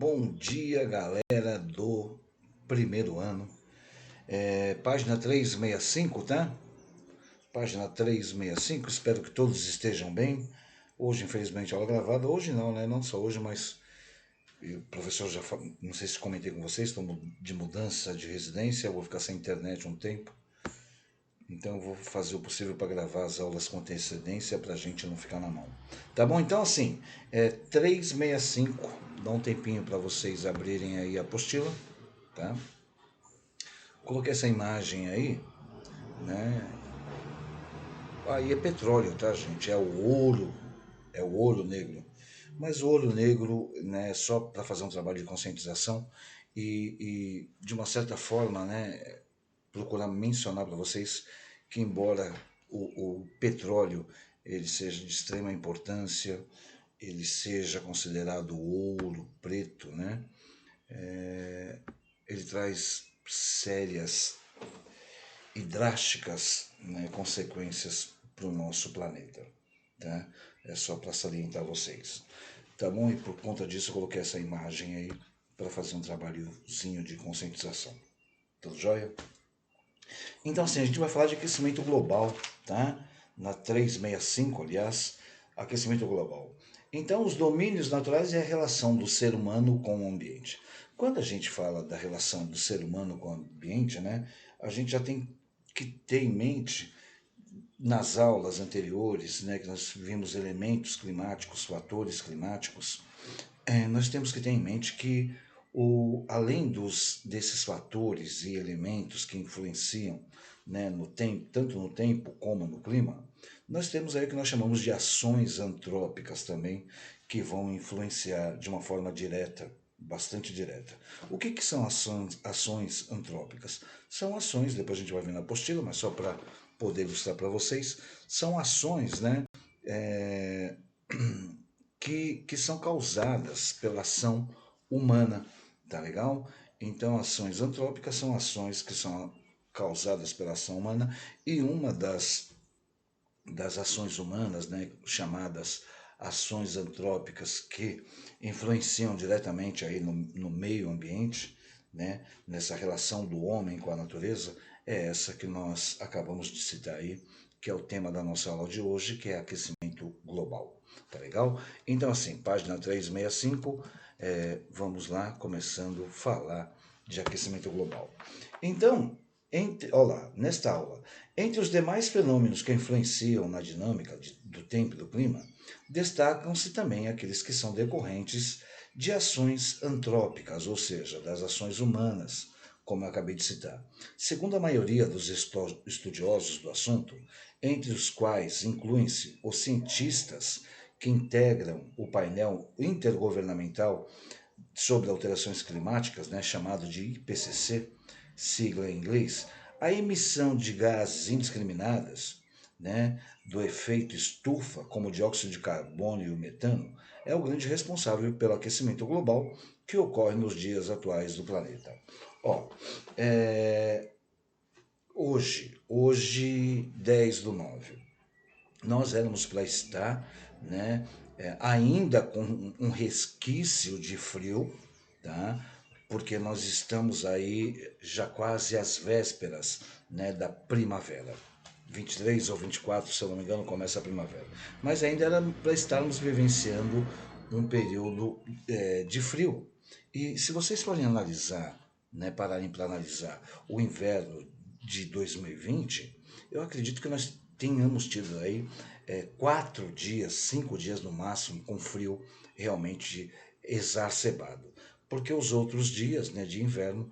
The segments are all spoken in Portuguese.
Bom dia, galera do primeiro ano. Página 365, tá? Página 365, espero que todos estejam bem. Hoje, infelizmente, aula gravada. Hoje não, né? Não só hoje, mas o professor já não sei se comentei com vocês, estou de mudança de residência, vou ficar sem internet um tempo. Então eu vou fazer o possível para gravar as aulas com antecedência para a gente não ficar na mão. Tá bom? Então assim, 365, dá um tempinho para vocês abrirem aí a apostila, tá? Coloquei essa imagem aí, né? Aí é petróleo, tá, gente? É o ouro negro. Mas o ouro negro, né, só para fazer um trabalho de conscientização e de uma certa forma, né, procurar mencionar para vocês que embora o petróleo ele seja de extrema importância, ele seja considerado ouro preto, né? Ele traz sérias e drásticas, né, consequências para o nosso planeta. Tá? É só para salientar vocês. Tá bom? E por conta disso eu coloquei essa imagem aí para fazer um trabalhozinho de conscientização. Tudo jóia? Então, assim, a gente vai falar de aquecimento global, tá? Na 365, aliás, aquecimento global. Então, os domínios naturais é a relação do ser humano com o ambiente. Quando a gente fala da relação do ser humano com o ambiente, né, a gente já tem que ter em mente, nas aulas anteriores, né, que nós vimos elementos climáticos, fatores climáticos, nós temos que ter em mente que, além desses fatores e elementos que influenciam, né, no tempo, tanto no tempo como no clima, nós temos aí o que nós chamamos de ações antrópicas também, que vão influenciar de uma forma direta, bastante direta. O que são ações antrópicas? São ações, depois a gente vai ver na apostila, mas só para poder ilustrar para vocês, são ações, né, é, que são causadas pela ação humana, tá legal? Então, ações antrópicas são ações que são causadas pela ação humana e uma das ações humanas, né, chamadas ações antrópicas que influenciam diretamente aí no meio ambiente, né, nessa relação do homem com a natureza, é essa que nós acabamos de citar aí, que é o tema da nossa aula de hoje, que é aquecimento global. Tá legal? Então, assim, página 365, vamos lá, começando a falar de aquecimento global. Então, olá, nesta aula, entre os demais fenômenos que influenciam na dinâmica do tempo e do clima, destacam-se também aqueles que são decorrentes de ações antrópicas, ou seja, das ações humanas, como eu acabei de citar. Segundo a maioria dos estudiosos do assunto, entre os quais incluem-se os cientistas que integram o painel intergovernamental sobre alterações climáticas, né, chamado de IPCC, sigla em inglês, a emissão de gases indiscriminadas, né, do efeito estufa, como o dióxido de carbono e o metano, é o grande responsável pelo aquecimento global que ocorre nos dias atuais do planeta. Ó, hoje 10/9, nós éramos para estar, né, ainda com um resquício de frio, tá? Porque nós estamos aí já quase às vésperas, né, da primavera. 23 ou 24, se eu não me engano, começa a primavera. Mas ainda era para estarmos vivenciando um período de frio. E se vocês forem analisar, né, pararem para analisar o inverno de 2020, eu acredito que nós tenhamos tido aí 4 dias, 5 dias no máximo, com frio realmente exacerbado. Porque os outros dias, né, de inverno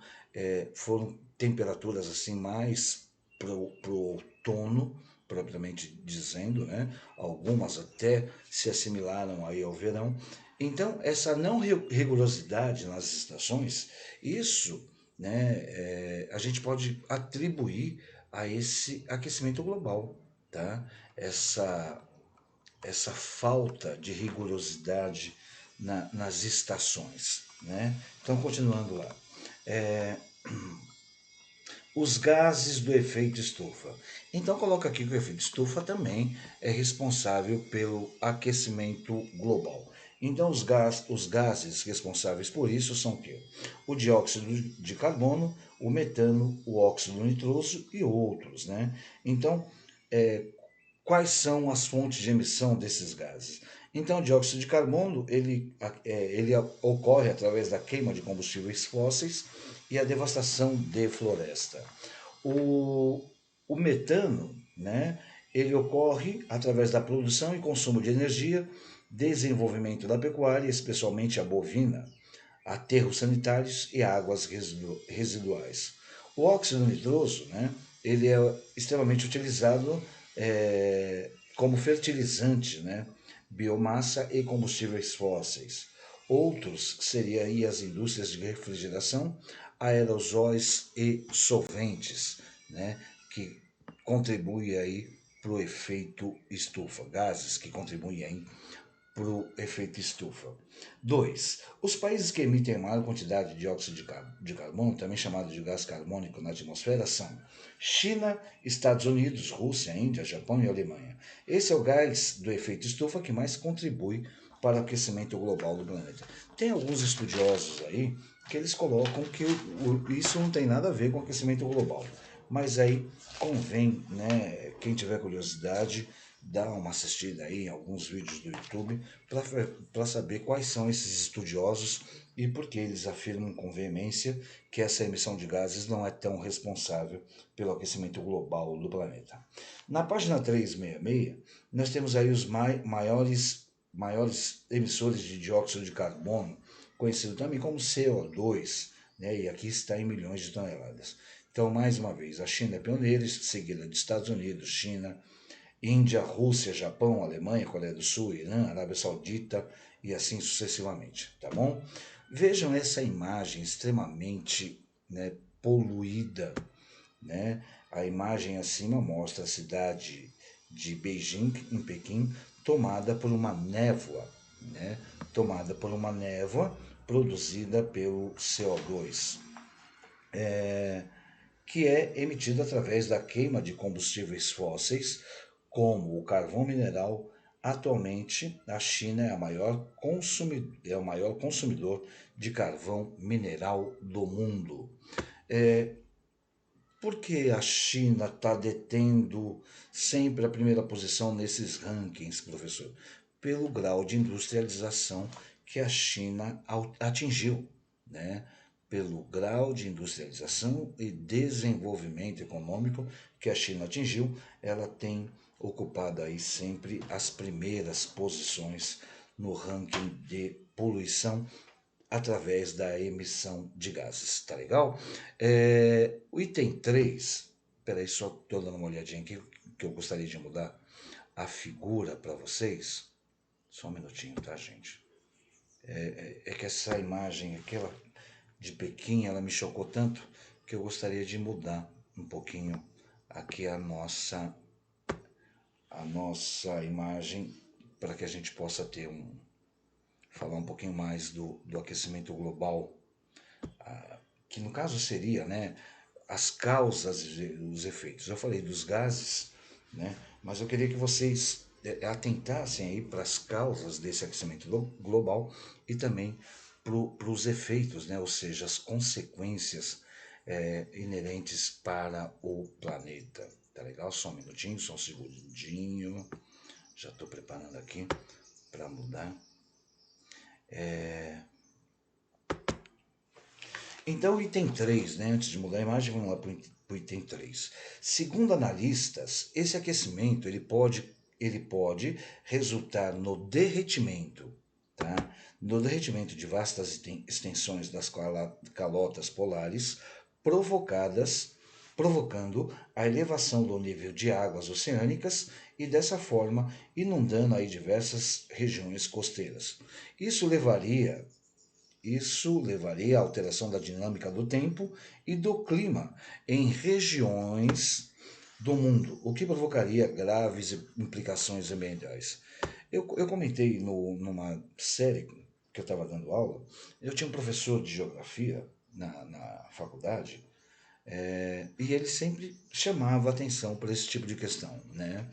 foram temperaturas assim mais para o outono, propriamente dizendo, né? Algumas até se assimilaram aí ao verão. Então, essa não rigorosidade nas estações, isso, né, a gente pode atribuir a esse aquecimento global, tá? Essa, essa falta de rigorosidade nas estações, né? Então, continuando lá. Os gases do efeito estufa. Então, coloca aqui que o efeito estufa também é responsável pelo aquecimento global. Então, os gases responsáveis por isso são o quê? O dióxido de carbono, o metano, o óxido nitroso e outros, né? Então, é, quais são as fontes de emissão desses gases? Então, o dióxido de carbono ele ocorre através da queima de combustíveis fósseis e a devastação de floresta. O, o metano, né, ele ocorre através da produção e consumo de energia, desenvolvimento da pecuária, especialmente a bovina, aterros sanitários e águas residuais. O óxido nitroso, né, ele é extremamente utilizado como fertilizante, né, biomassa e combustíveis fósseis. Outros seriam aí as indústrias de refrigeração, aerosóis e solventes, né, que contribuem aí para o efeito estufa, gases que contribuem aí para o efeito estufa. 2. Os países que emitem maior quantidade de dióxido de carbono, também chamado de gás carbônico na atmosfera, são China, Estados Unidos, Rússia, Índia, Japão e Alemanha. Esse é o gás do efeito estufa que mais contribui para o aquecimento global do planeta. Tem alguns estudiosos aí que eles colocam que isso não tem nada a ver com o aquecimento global. Mas aí convém, né, quem tiver curiosidade, dar uma assistida aí em alguns vídeos do YouTube para saber quais são esses estudiosos e por que eles afirmam com veemência que essa emissão de gases não é tão responsável pelo aquecimento global do planeta. Na página 366, nós temos aí os maiores emissores de dióxido de carbono, conhecido também como CO2, né? E aqui está em milhões de toneladas. Então, mais uma vez, a China é pioneira, seguida de Estados Unidos, China, Índia, Rússia, Japão, Alemanha, Coreia do Sul, Irã, Arábia Saudita e assim sucessivamente, tá bom? Vejam essa imagem extremamente, né, poluída, né? A imagem acima mostra a cidade de Beijing, em Pequim, tomada por uma névoa, né? Tomada por uma névoa produzida pelo CO2, que é emitido através da queima de combustíveis fósseis, como o carvão mineral. Atualmente, a China é o maior consumidor de carvão mineral do mundo. Por que a China está detendo sempre a primeira posição nesses rankings, professor? Pelo grau de industrialização que a China atingiu, né? Pelo grau de industrialização e desenvolvimento econômico que a China atingiu, ela tem ocupado aí sempre as primeiras posições no ranking de poluição através da emissão de gases, tá legal? O item 3, peraí, só estou dando uma olhadinha aqui que eu gostaria de mudar a figura para vocês. Só um minutinho, tá, gente? É que essa imagem, aquela de Pequim, ela me chocou tanto que eu gostaria de mudar um pouquinho aqui a nossa imagem para que a gente possa ter falar um pouquinho mais do aquecimento global, que no caso seria, né, as causas e os efeitos. Eu falei dos gases, né, mas eu queria que vocês atentassem aí para as causas desse aquecimento global e também para os efeitos, né, ou seja, as consequências inerentes para o planeta. Tá legal? Só um minutinho, só um segundinho. Já estou preparando aqui para mudar. Então, item 3, né? Antes de mudar a imagem, vamos lá para o item 3. Segundo analistas, esse aquecimento ele pode resultar no derretimento, tá? No derretimento de vastas extensões das calotas polares, provocando a elevação do nível de águas oceânicas e dessa forma inundando aí diversas regiões costeiras. Isso levaria à alteração da dinâmica do tempo e do clima em regiões do mundo, o que provocaria graves implicações ambientais. Eu comentei numa série que eu estava dando aula, eu tinha um professor de geografia na faculdade, e ele sempre chamava atenção para esse tipo de questão, né?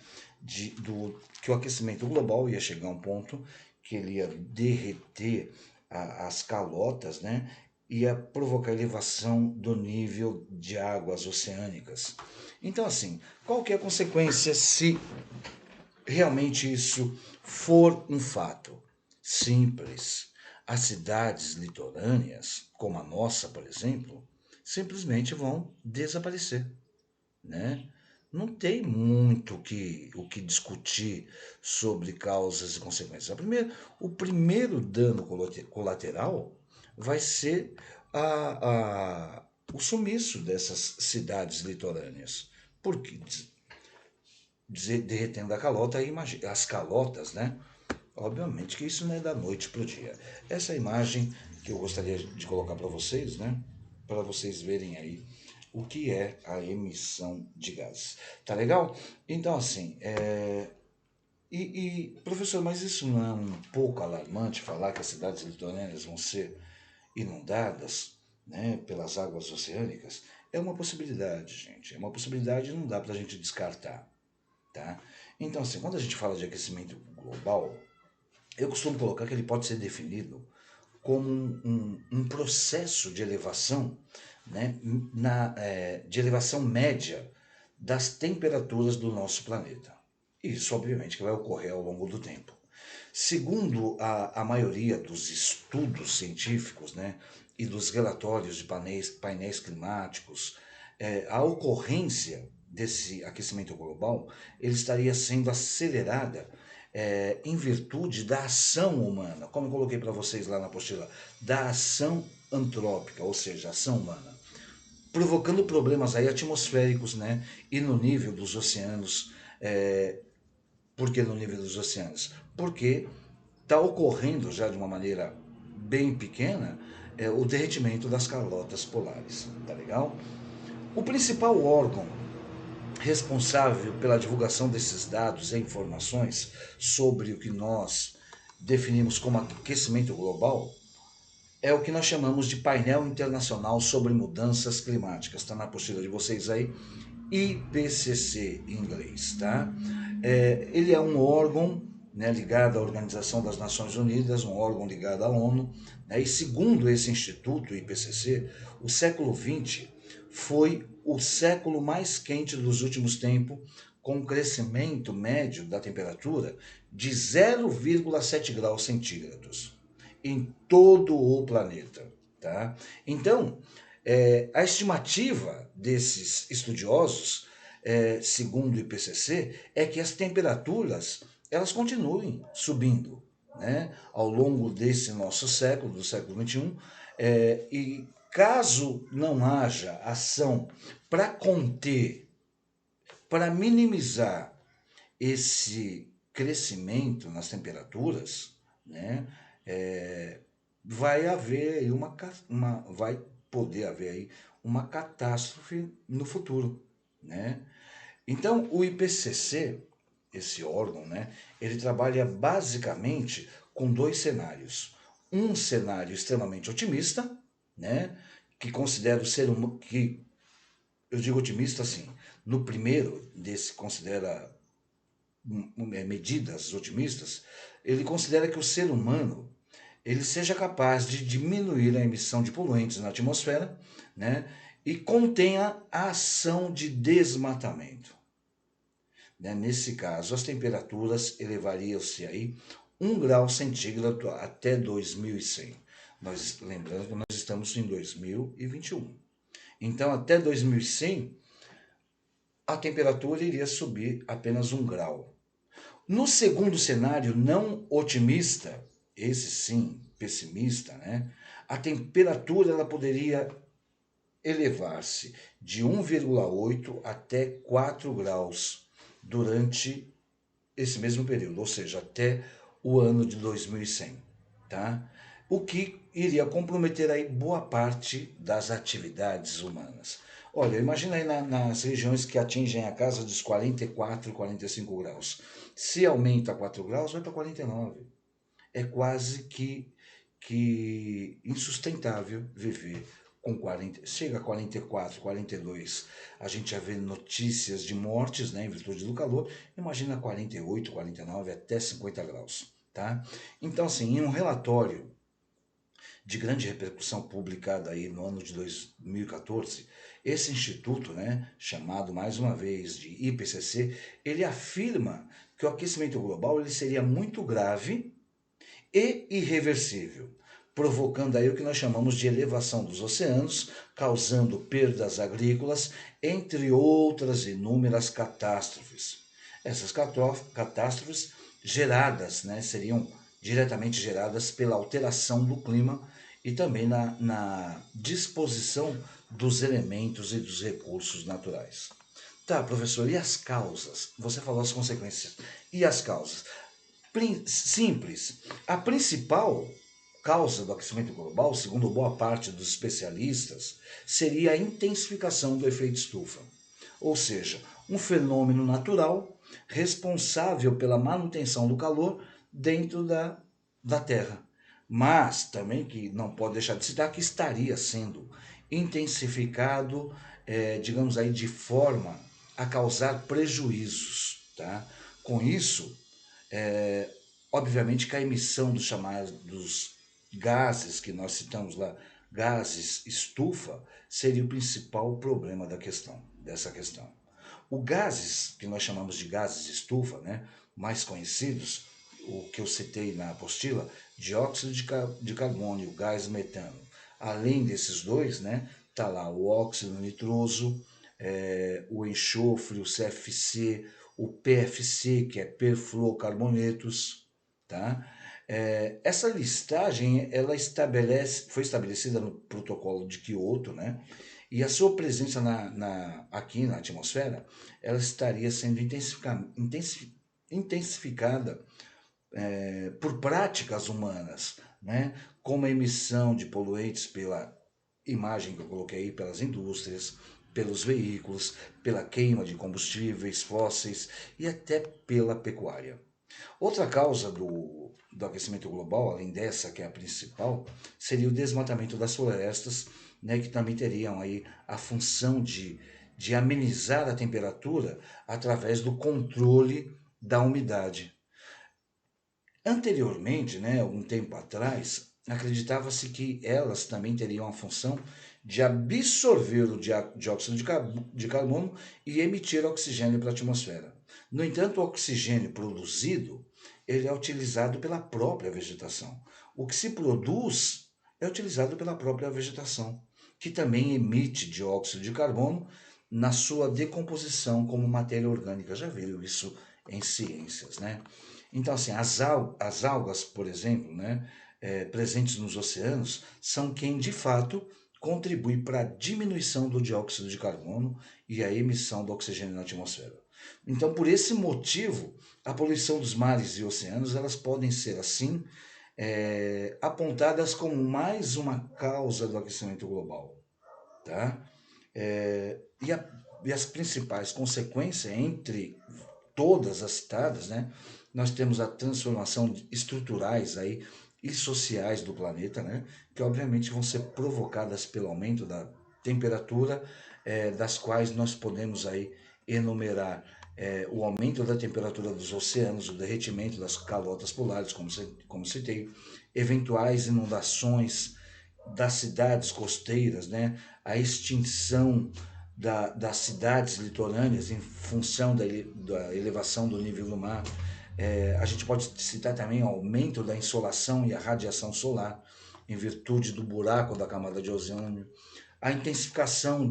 Que o aquecimento global ia chegar a um ponto que ele ia derreter as calotas, né? Ia provocar elevação do nível de águas oceânicas. Então, assim, qual que é a consequência se realmente isso for um fato? Simples. As cidades litorâneas, como a nossa, por exemplo, simplesmente vão desaparecer, né? Não tem muito o que discutir sobre causas e consequências. O primeiro dano colateral vai ser o sumiço dessas cidades litorâneas. Porque derretendo a calota, as calotas, né? Obviamente que isso não é da noite para o dia. Essa é a imagem que eu gostaria de colocar para vocês, né? Para vocês verem aí o que é a emissão de gases. Tá legal? Então, assim, professor, mas isso não é um pouco alarmante falar que as cidades litorâneas vão ser inundadas, né, pelas águas oceânicas? É uma possibilidade, gente. É uma possibilidade e não dá para a gente descartar, tá? Então, assim, quando a gente fala de aquecimento global, eu costumo colocar que ele pode ser definido como um processo de elevação, né, de elevação média das temperaturas do nosso planeta. Isso, obviamente, que vai ocorrer ao longo do tempo. Segundo a maioria dos estudos científicos, né, e dos relatórios de painéis climáticos, a ocorrência desse aquecimento global ele estaria sendo acelerada em virtude da ação humana, como eu coloquei para vocês lá na apostila, da ação antrópica, ou seja, ação humana, provocando problemas aí atmosféricos, né, e no nível dos oceanos. Por que no nível dos oceanos? Porque está ocorrendo já de uma maneira bem pequena o derretimento das calotas polares, tá legal? O principal órgão responsável pela divulgação desses dados e informações sobre o que nós definimos como aquecimento global é o que nós chamamos de Painel Internacional sobre Mudanças Climáticas. Está na apostila de vocês aí, IPCC em inglês, tá? Ele é um órgão, né, ligado à Organização das Nações Unidas, um órgão ligado à ONU, né, e segundo esse instituto, o IPCC, o século XX foi o século mais quente dos últimos tempos, com um crescimento médio da temperatura de 0,7 graus centígrados em todo o planeta. Tá? Então, a estimativa desses estudiosos, segundo o IPCC, é que as temperaturas elas continuem subindo, né, ao longo desse nosso século, do século XXI, e caso não haja ação para conter, para minimizar esse crescimento nas temperaturas, né, vai haver aí vai poder haver aí uma catástrofe no futuro, né? Então o IPCC, esse órgão, né, ele trabalha basicamente com dois cenários. Um cenário extremamente otimista, né, que considera o ser humano, que eu digo otimista assim, no primeiro desse considera medidas otimistas, ele considera que o ser humano ele seja capaz de diminuir a emissão de poluentes na atmosfera, né, e contenha a ação de desmatamento. Né? Nesse caso, as temperaturas elevariam-se aí 1 grau centígrado até 2100. Nós lembrando que nós estamos em 2021. Então, até 2100, a temperatura iria subir apenas 1 grau. No segundo cenário, não otimista, esse sim, pessimista, né? A temperatura ela poderia elevar-se de 1,8 até 4 graus durante esse mesmo período, ou seja, até o ano de 2100, tá? O que iria comprometer aí boa parte das atividades humanas. Olha, imagina aí nas regiões que atingem a casa dos 44, 45 graus. Se aumenta a 4 graus, vai para 49. É quase que insustentável viver com 40, chega a 44, 42. A gente já vê notícias de mortes, né, em virtude do calor. Imagina 48, 49 até 50 graus. tá? Então, assim, em um relatório de grande repercussão publicado aí no ano de 2014, esse instituto, né, chamado mais uma vez de IPCC, ele afirma que o aquecimento global ele seria muito grave e irreversível, provocando aí o que nós chamamos de elevação dos oceanos, causando perdas agrícolas, entre outras inúmeras catástrofes. Essas catástrofes geradas, né, seriam diretamente geradas pela alteração do clima e também na disposição dos elementos e dos recursos naturais. Tá, professor, e as causas? Você falou as consequências. E as causas? Simples. A principal causa do aquecimento global, segundo boa parte dos especialistas, seria a intensificação do efeito estufa. Ou seja, um fenômeno natural responsável pela manutenção do calor dentro da Terra. Mas também que não pode deixar de citar que estaria sendo intensificado, digamos aí, de forma a causar prejuízos. Tá? Com isso, é, obviamente que a emissão dos chamados gases que nós citamos lá, gases estufa, seria o principal problema dessa questão. O gases, que nós chamamos de gases estufa, né, mais conhecidos, o que eu citei na apostila, dióxido de carbono e o gás metano. Além desses dois, né, tá lá o óxido nitroso, o enxofre, o CFC, o PFC, que é perfluorocarbonetos, tá? Essa listagem ela foi estabelecida no protocolo de Kyoto, né? E a sua presença aqui na atmosfera ela estaria sendo intensificada por práticas humanas, né? Como a emissão de poluentes pela imagem que eu coloquei aí, pelas indústrias, pelos veículos, pela queima de combustíveis fósseis e até pela pecuária. Outra causa do aquecimento global, além dessa que é a principal, seria o desmatamento das florestas, né, que também teriam aí a função de amenizar a temperatura através do controle da umidade. Anteriormente, né, algum tempo atrás, acreditava-se que elas também teriam a função de absorver o dióxido de carbono e emitir oxigênio para a atmosfera. No entanto, o oxigênio produzido ele é utilizado pela própria vegetação. O que se produz é utilizado pela própria vegetação, que também emite dióxido de carbono na sua decomposição como matéria orgânica. Já viram isso em ciências, né? Então, assim, as algas, por exemplo, né, presentes nos oceanos, são quem de fato contribui para a diminuição do dióxido de carbono e a emissão do oxigênio na atmosfera. Então, por esse motivo, a poluição dos mares e oceanos elas podem ser assim apontadas como mais uma causa do aquecimento global, tá? E as principais consequências entre todas as citadas, né? Nós temos a transformação estruturais aí e sociais do planeta, né? Que obviamente vão ser provocadas pelo aumento da temperatura, das quais nós podemos aí enumerar o aumento da temperatura dos oceanos, o derretimento das calotas polares, como citei, eventuais inundações das cidades costeiras, né? A extinção das cidades litorâneas em função da elevação do nível do mar. A gente pode citar também o aumento da insolação e a radiação solar em virtude do buraco da camada de ozônio, a intensificação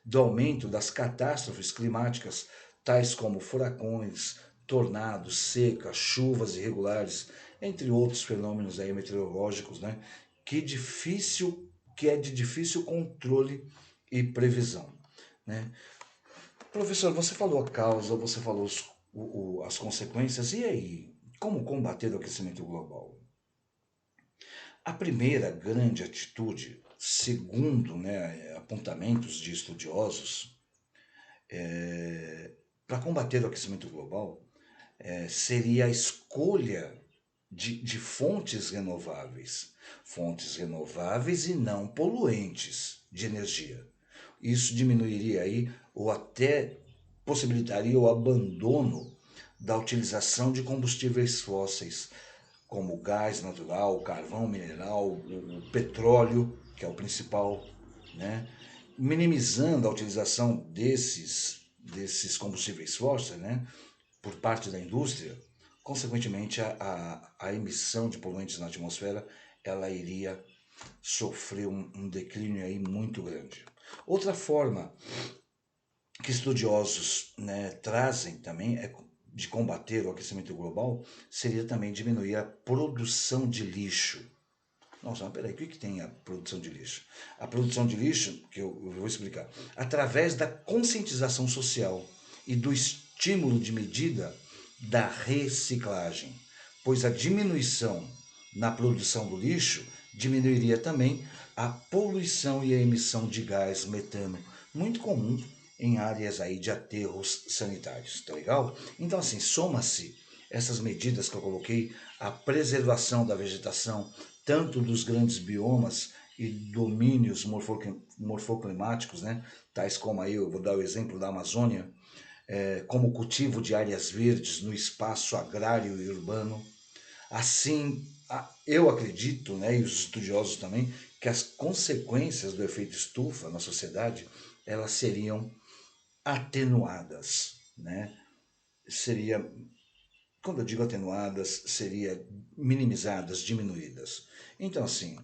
do aumento das catástrofes climáticas, tais como furacões, tornados, secas, chuvas irregulares, entre outros fenômenos aí meteorológicos, né, que é de difícil controle e previsão, né? Professor, você falou a causa, você falou as consequências, e aí? Como combater o aquecimento global? A primeira grande atitude, segundo, né, apontamentos de estudiosos, para combater o aquecimento global, seria a escolha de fontes renováveis e não poluentes de energia. Isso diminuiria aí ou até possibilitaria o abandono da utilização de combustíveis fósseis, como o gás natural, o carvão mineral, o petróleo, que é o principal, né? Minimizando a utilização desses combustíveis fósseis, né? Por parte da indústria, consequentemente a emissão de poluentes na atmosfera ela iria sofrer um declínio aí muito grande. Outra forma que estudiosos, né, trazem também de combater o aquecimento global seria também diminuir a produção de lixo. Nossa, mas peraí, o que tem a produção de lixo? A produção de lixo, que eu vou explicar, através da conscientização social e do estímulo de medida da reciclagem, pois a diminuição na produção do lixo diminuiria também a poluição e a emissão de gás metano, muito comum em áreas aí de aterros sanitários, tá legal? Então assim, soma-se essas medidas que eu coloquei, a preservação da vegetação, tanto dos grandes biomas e domínios morfoclimáticos, né? Tais como aí, eu vou dar o exemplo da Amazônia, como o cultivo de áreas verdes no espaço agrário e urbano. Assim, eu acredito, né, e os estudiosos também, que as consequências do efeito estufa na sociedade, elas seriam atenuadas, né? Seria, quando eu digo atenuadas, seria minimizadas, diminuídas. Então, assim,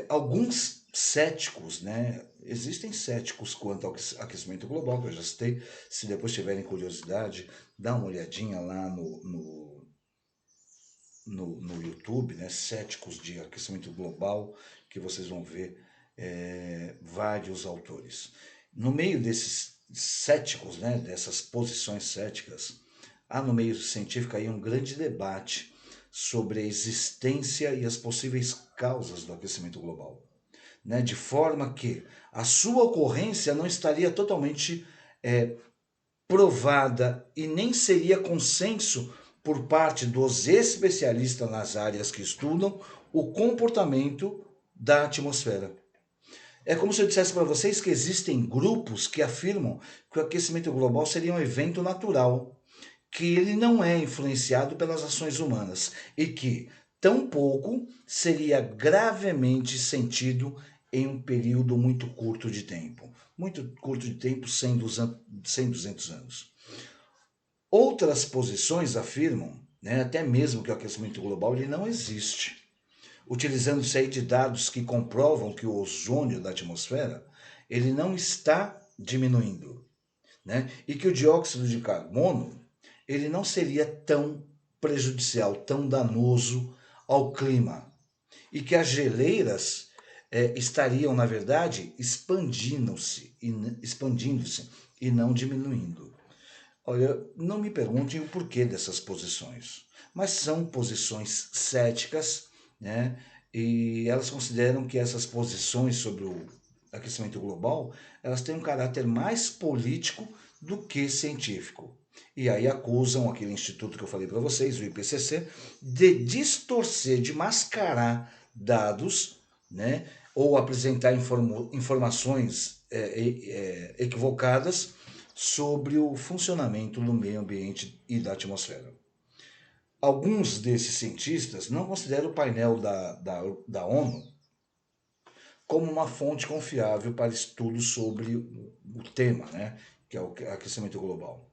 alguns céticos, né? Existem céticos quanto ao aquecimento global, que eu já citei. Se depois tiverem curiosidade, dá uma olhadinha lá no YouTube, né? Céticos de aquecimento global, que vocês vão ver vários autores. No meio desses céticos, né? Dessas posições céticas, há no meio científico aí um grande debate sobre a existência e as possíveis causas do aquecimento global, né? De forma que a sua ocorrência não estaria totalmente provada e nem seria consenso por parte dos especialistas nas áreas que estudam o comportamento da atmosfera. É como se eu dissesse para vocês que existem grupos que afirmam que o aquecimento global seria um evento natural, que ele não é influenciado pelas ações humanas e que, tampouco, seria gravemente sentido em um período muito curto de tempo. Muito curto de tempo, 100, 200 anos. Outras posições afirmam, né, até mesmo que o aquecimento global ele não existe, utilizando-se aí de dados que comprovam que o ozônio da atmosfera ele não está diminuindo, né, e que o dióxido de carbono ele não seria tão prejudicial, tão danoso ao clima, e que as geleiras estariam, na verdade, expandindo-se e não diminuindo. Olha, não me perguntem o porquê dessas posições, mas são posições céticas, né? E elas consideram que essas posições sobre o aquecimento global, elas têm um caráter mais político do que científico. E aí acusam aquele instituto que eu falei para vocês, o IPCC, de distorcer, de mascarar dados, né? Ou apresentar informações equivocadas sobre o funcionamento do meio ambiente e da atmosfera. Alguns desses cientistas não consideram o painel da ONU como uma fonte confiável para estudos sobre o tema, né, que é o aquecimento global.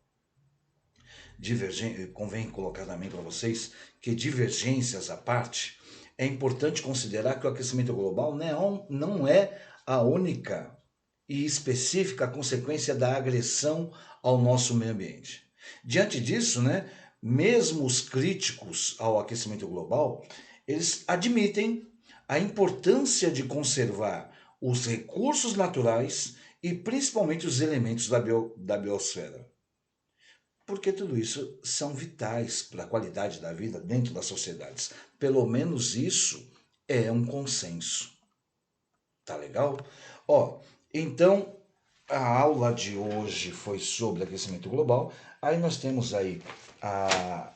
Convém colocar também para vocês que, divergências à parte, é importante considerar que o aquecimento global não é a única e específica consequência da agressão ao nosso meio ambiente. Diante disso, né, mesmo os críticos ao aquecimento global, eles admitem a importância de conservar os recursos naturais e principalmente os elementos da biosfera. Porque tudo isso são vitais para a qualidade da vida dentro das sociedades. Pelo menos isso é um consenso. Tá legal? Ó, então a aula de hoje foi sobre aquecimento global. Aí nós temos aí a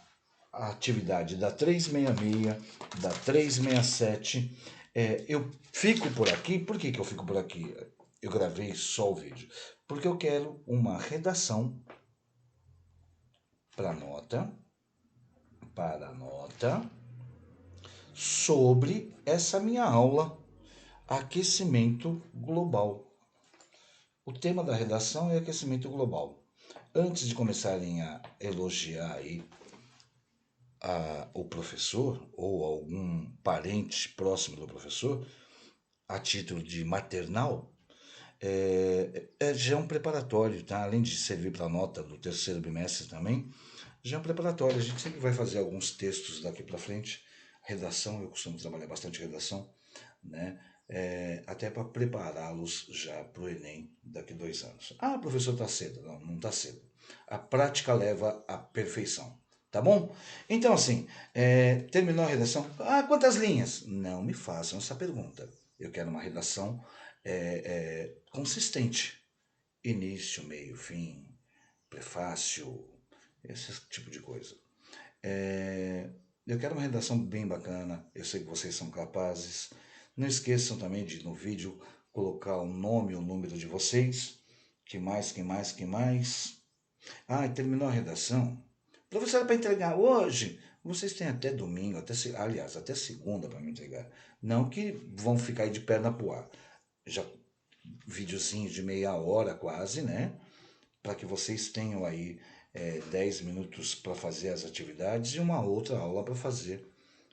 atividade da 366, da 367. Eu fico por aqui. Por que eu fico por aqui? Eu gravei só o vídeo. Porque eu quero uma redação para a nota sobre essa minha aula, aquecimento global. O tema da redação é aquecimento global. Antes de começarem a elogiar aí o professor ou algum parente próximo do professor, a título de maternal, já é um preparatório, tá? Além de servir para a nota do terceiro bimestre também, já é um preparatório. A gente sempre vai fazer alguns textos daqui para frente. Redação, eu costumo trabalhar bastante redação, né? Até para prepará-los já para o Enem daqui 2 anos. Ah, professor, está cedo. Não, não está cedo. A prática leva à perfeição. Tá bom? Então, assim, terminou a redação. Ah, quantas linhas? Não me façam essa pergunta. Eu quero uma redação consistente. Início, meio, fim, prefácio, esse tipo de coisa. Eu quero uma redação bem bacana. Eu sei que vocês são capazes. Não esqueçam também de, no vídeo, colocar o nome e o número de vocês. Que mais, que mais, que mais? Ah, e terminou a redação? Professor, para entregar hoje? Vocês têm até domingo, aliás, até segunda para me entregar. Não que vão ficar aí de perna pro ar. Já videozinho de meia hora quase, né? Para que vocês tenham aí 10 minutos para fazer as atividades e uma outra aula para fazer,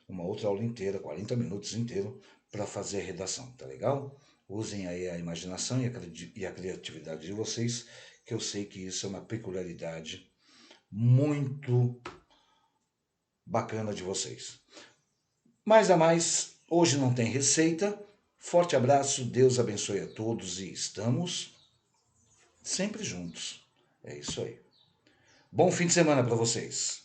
uma outra aula inteira, 40 minutos inteiro para fazer a redação, tá legal? Usem aí a imaginação e a criatividade de vocês, que eu sei que isso é uma peculiaridade muito bacana de vocês. Mais a mais, hoje não tem receita. Forte abraço, Deus abençoe a todos e estamos sempre juntos. É isso aí. Bom fim de semana para vocês.